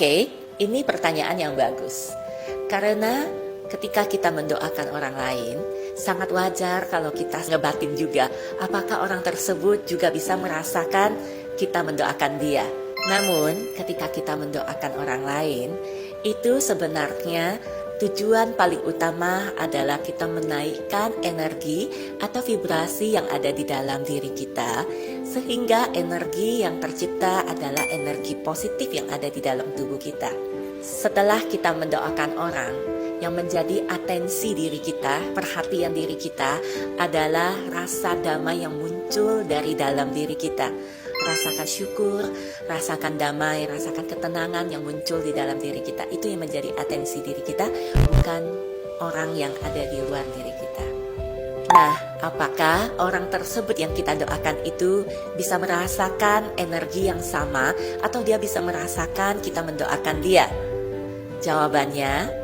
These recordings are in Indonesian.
Oke, ini pertanyaan yang bagus. Karena ketika kita mendoakan orang lain, sangat wajar kalau kita ngebatin juga. Apakah orang tersebut juga bisa merasakan kita mendoakan dia? Namun, ketika kita mendoakan orang lain, itu sebenarnya tujuan paling utama adalah kita menaikkan energi atau vibrasi yang ada di dalam diri kita, sehingga energi yang tercipta adalah energi positif yang ada di dalam tubuh kita. Setelah kita mendoakan orang, yang menjadi atensi diri kita, perhatian diri kita adalah rasa damai yang muncul dari dalam diri kita. Rasakan syukur, rasakan damai, rasakan ketenangan yang muncul di dalam diri kita. Itu yang menjadi atensi diri kita, bukan orang yang ada di luar diri kita. Nah, apakah orang tersebut yang kita doakan itu bisa merasakan energi yang sama, atau dia bisa merasakan kita mendoakan dia? Jawabannya,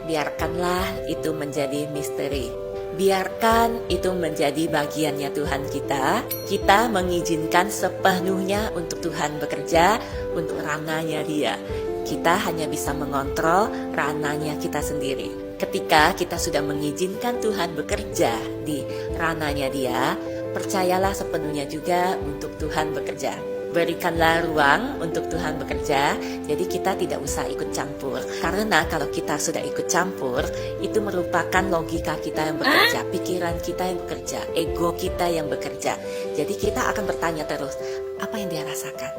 biarkanlah itu menjadi misteri. Biarkan itu menjadi bagiannya Tuhan kita. Kita mengizinkan sepenuhnya untuk Tuhan bekerja untuk ranahnya dia. Kita hanya bisa mengontrol ranahnya kita sendiri. Ketika kita sudah mengizinkan Tuhan bekerja di ranahnya dia, percayalah sepenuhnya juga untuk Tuhan bekerja. Berikanlah ruang untuk Tuhan bekerja, jadi kita tidak usah ikut campur. Karena kalau kita sudah ikut campur, itu merupakan logika kita yang bekerja, pikiran kita yang bekerja, ego kita yang bekerja. Jadi kita akan bertanya terus, apa yang dia rasakan?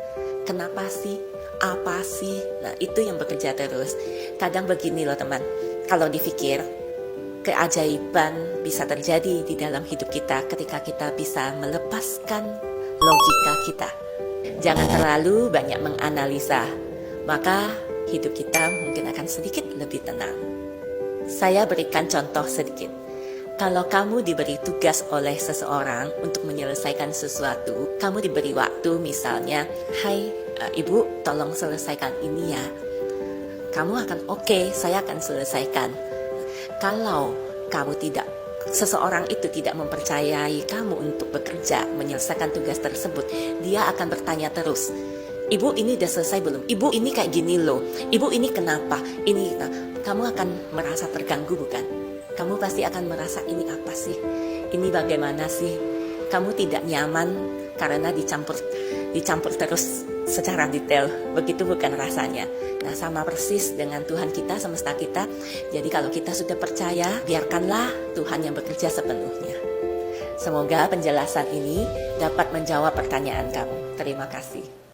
Kenapa sih? Apa sih? Nah, itu yang bekerja terus. Kadang begini loh teman, kalau dipikir, keajaiban bisa terjadi di dalam hidup kita ketika kita bisa melepaskan logika kita. Jangan terlalu banyak menganalisa, maka hidup kita mungkin akan sedikit lebih tenang. Saya berikan contoh sedikit. Kalau kamu diberi tugas oleh seseorang untuk menyelesaikan sesuatu, kamu diberi waktu misalnya, hai ibu tolong selesaikan ini ya. Kamu akan oke, saya akan selesaikan. Kalau kamu seseorang itu tidak mempercayai kamu untuk bekerja menyelesaikan tugas tersebut, dia akan bertanya terus, ibu ini udah selesai belum? Ibu ini kayak gini loh, ibu ini kenapa? Kamu akan merasa terganggu bukan? Kamu pasti akan merasa ini apa sih? Ini bagaimana sih? Kamu tidak nyaman karena dicampur terus secara detail. Begitu bukan rasanya. Nah, sama persis dengan Tuhan kita, semesta kita. Jadi kalau kita sudah percaya, biarkanlah Tuhan yang bekerja sepenuhnya. Semoga penjelasan ini dapat menjawab pertanyaan kamu. Terima kasih.